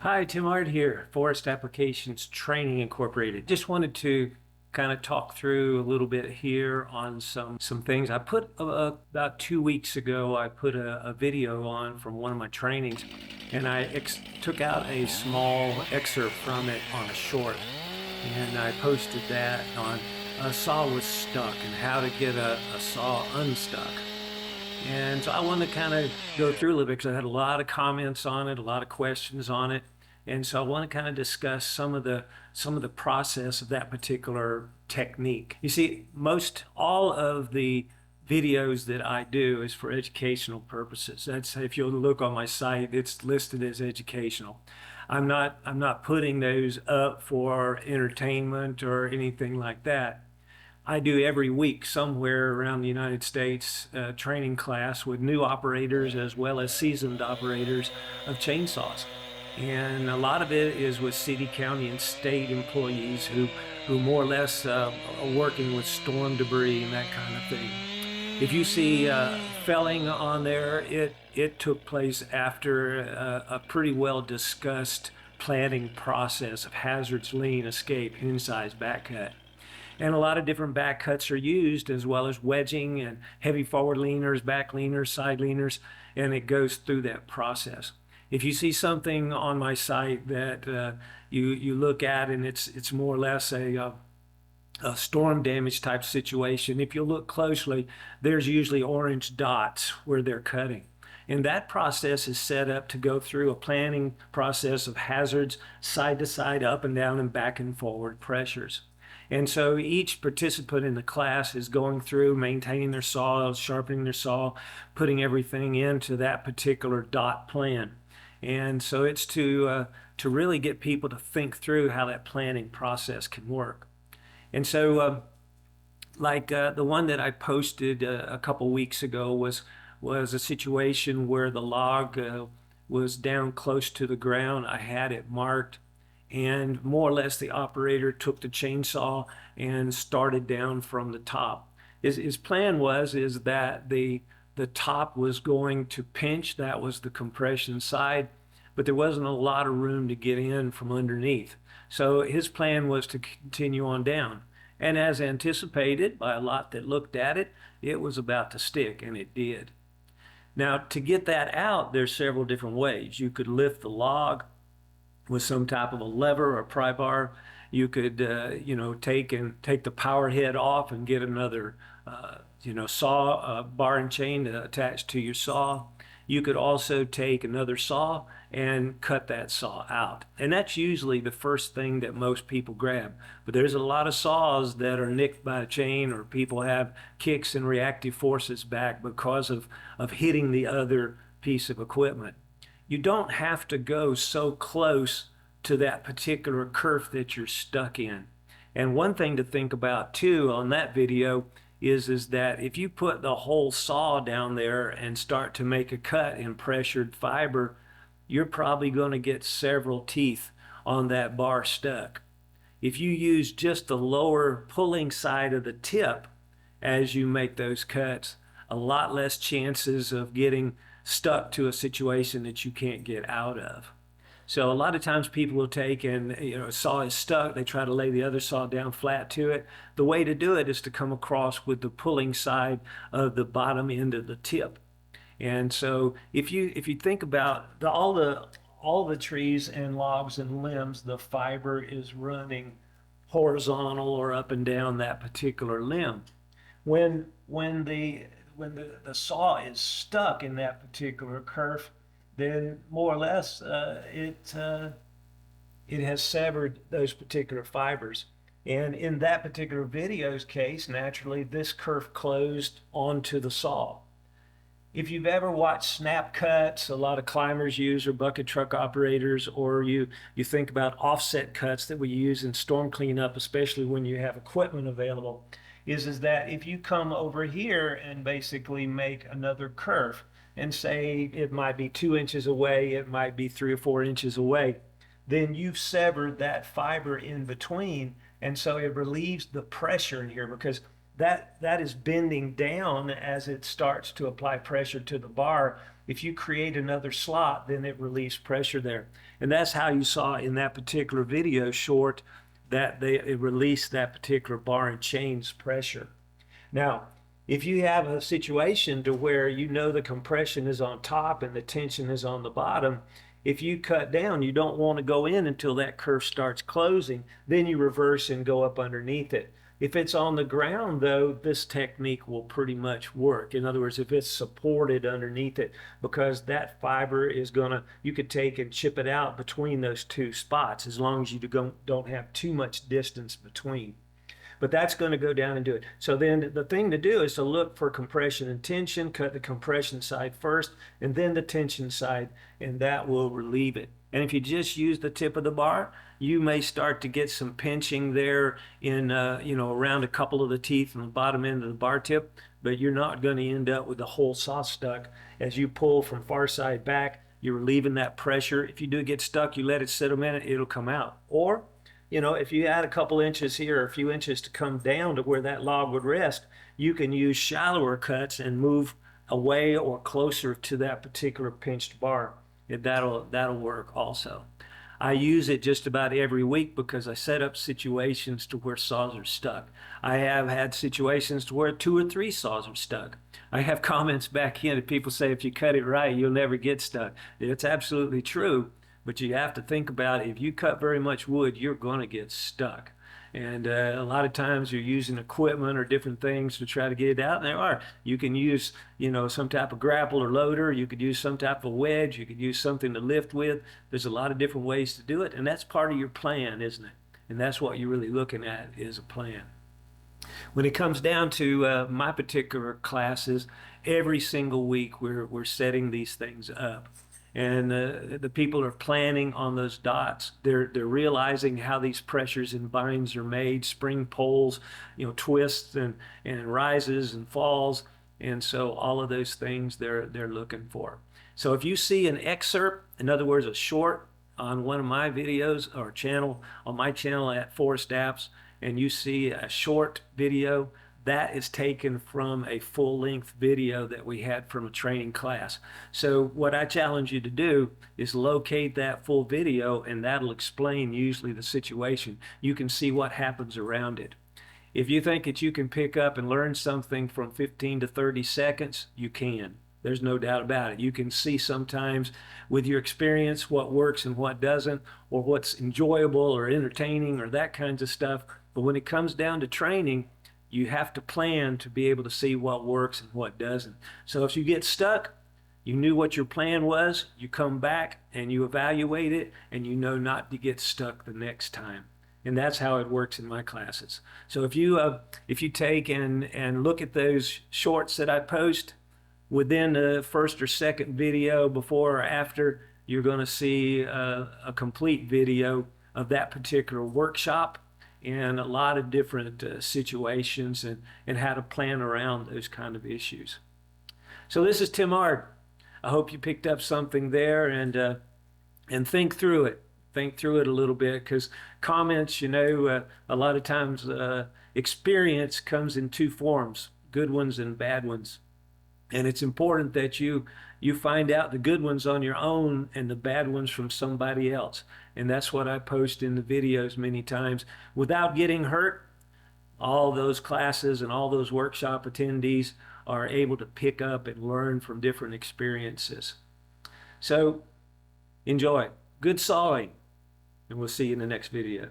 Hi, Tim Ard here, Forest Applications Training Incorporated. Just wanted to kind of talk through a little bit here on some things. I put about 2 weeks ago, I put a video on from one of my trainings, and I took out a small excerpt from it on a short, and I posted that on a saw was stuck and how to get a saw unstuck. And so I wanted to kind of go through a little bit because I had a lot of comments on it, a lot of questions on it. And so I want to kind of discuss some of the process of that particular technique. You see, most all of the videos that I do is for educational purposes. That's, if you'll look on my site, it's listed as educational. I'm not putting those up for entertainment or anything like that. I do every week somewhere around the United States training class with new operators as well as seasoned operators of chainsaws. And a lot of it is with city, county, and state employees who more or less are working with storm debris and that kind of thing. If you see felling on there, it took place after a pretty well discussed planning process of hazards, lean, escape, hinge-size back cut. And a lot of different back cuts are used, as well as wedging and heavy forward leaners, back leaners, side leaners, and it goes through that process. If you see something on my site that you look at and it's more or less a storm damage type situation, if you look closely, there's usually orange dots where they're cutting. And that process is set up to go through a planning process of hazards, side to side, up and down, and back and forward pressures. And so each participant in the class is going through, maintaining their saw, sharpening their saw, putting everything into that particular dot plan. And so it's to really get people to think through how that planning process can work. And so the one that I posted a couple weeks ago was a situation where the log was down close to the ground. I had it marked, and more or less the operator took the chainsaw and started down from the top. His plan is that the top was going to pinch. That was the compression side, but there wasn't a lot of room to get in from underneath. So his plan was to continue on down. And as anticipated by a lot that looked at it, it was about to stick, and it did. Now, to get that out, there's several different ways. You could lift the log with some type of a lever or pry bar, You could, take the power head off and get another, saw, bar and chain attached to your saw. You could also take another saw and cut that saw out. And that's usually the first thing that most people grab. But there's a lot of saws that are nicked by a chain, or people have kicks and reactive forces back because of hitting the other piece of equipment. You don't have to go so close to that particular kerf that you're stuck in. And one thing to think about too on that video is that if you put the whole saw down there and start to make a cut in pressured fiber, you're probably going to get several teeth on that bar stuck. If you use just the lower pulling side of the tip as you make those cuts, a lot less chances of getting stuck to a situation that you can't get out of. So a lot of times people will take and, a saw is stuck, they try to lay the other saw down flat to it. The way to do it is to come across with the pulling side of the bottom end of the tip. And so if you think about all the trees and logs and limbs, the fiber is running horizontal or up and down that particular limb. When the saw is stuck in that particular kerf, then more or less it has severed those particular fibers. And in that particular video's case, naturally, this kerf closed onto the saw. If you've ever watched snap cuts, a lot of climbers use, or bucket truck operators, or you think about offset cuts that we use in storm cleanup, especially when you have equipment available, is that if you come over here and basically make another kerf, and say it might be 2 inches away, it might be 3 or 4 inches away, then you've severed that fiber in between, and so it relieves the pressure in here, because that is bending down as it starts to apply pressure to the bar. If you create another slot, then it relieves pressure there. And that's how you saw in that particular video short that it released that particular bar and chain's pressure. Now, if you have a situation to where the compression is on top and the tension is on the bottom, if you cut down, you don't want to go in until that kerf starts closing. Then you reverse and go up underneath it. If it's on the ground, though, this technique will pretty much work. In other words, if it's supported underneath it, because that fiber is you could take and chip it out between those two spots, as long as you don't have too much distance between. But that's going to go down and do it. So then the thing to do is to look for compression and tension, cut the compression side first, and then the tension side, and that will relieve it. And if you just use the tip of the bar, you may start to get some pinching there in, around a couple of the teeth on the bottom end of the bar tip, but you're not going to end up with the whole saw stuck. As you pull from far side back, you're relieving that pressure. If you do get stuck, you let it sit a minute, it'll come out. Or, if you add a couple inches here or a few inches to come down to where that log would rest, you can use shallower cuts and move away or closer to that particular pinched bar. That'll work also. I use it just about every week because I set up situations to where saws are stuck. I have had situations to where 2 or 3 saws are stuck. I have comments back in that people say if you cut it right, you'll never get stuck. It's absolutely true, but you have to think about it. If you cut very much wood, you're going to get stuck. And a lot of times you're using equipment or different things to try to get it out. And you can use, some type of grapple or loader. You could use some type of wedge. You could use something to lift with. There's a lot of different ways to do it. And that's part of your plan, isn't it? And that's what you're really looking at, is a plan. When it comes down to my particular classes, every single week we're setting these things up. And the people are planning on those dots. They're realizing how these pressures and binds are made, spring pulls, twists and rises and falls. And so all of those things they're looking for. So if you see an excerpt, in other words, a short on one of my videos or on my channel at Forest Apps, and you see a short video, that is taken from a full-length video that we had from a training class. So what I challenge you to do is locate that full video, and that'll explain usually the situation. You can see what happens around it. If you think that you can pick up and learn something from 15 to 30 seconds, you can. There's no doubt about it. You can see sometimes with your experience what works and what doesn't, or what's enjoyable or entertaining or that kinds of stuff. But when it comes down to training, you have to plan to be able to see what works and what doesn't. So if you get stuck, you knew what your plan was, you come back and you evaluate it, and you know not to get stuck the next time. And that's how it works in my classes. So if you take and look at those shorts that I post, within the first or second video, before or after, you're going to see a complete video of that particular workshop and a lot of different situations and how to plan around those kind of issues. So this is Tim Ard. I hope you picked up something there, and think through it. Think through it a little bit, because comments, a lot of times experience comes in two forms, good ones and bad ones. And it's important that you find out the good ones on your own and the bad ones from somebody else. And that's what I post in the videos many times. Without getting hurt, all those classes and all those workshop attendees are able to pick up and learn from different experiences. So enjoy. Good sawing. And we'll see you in the next video.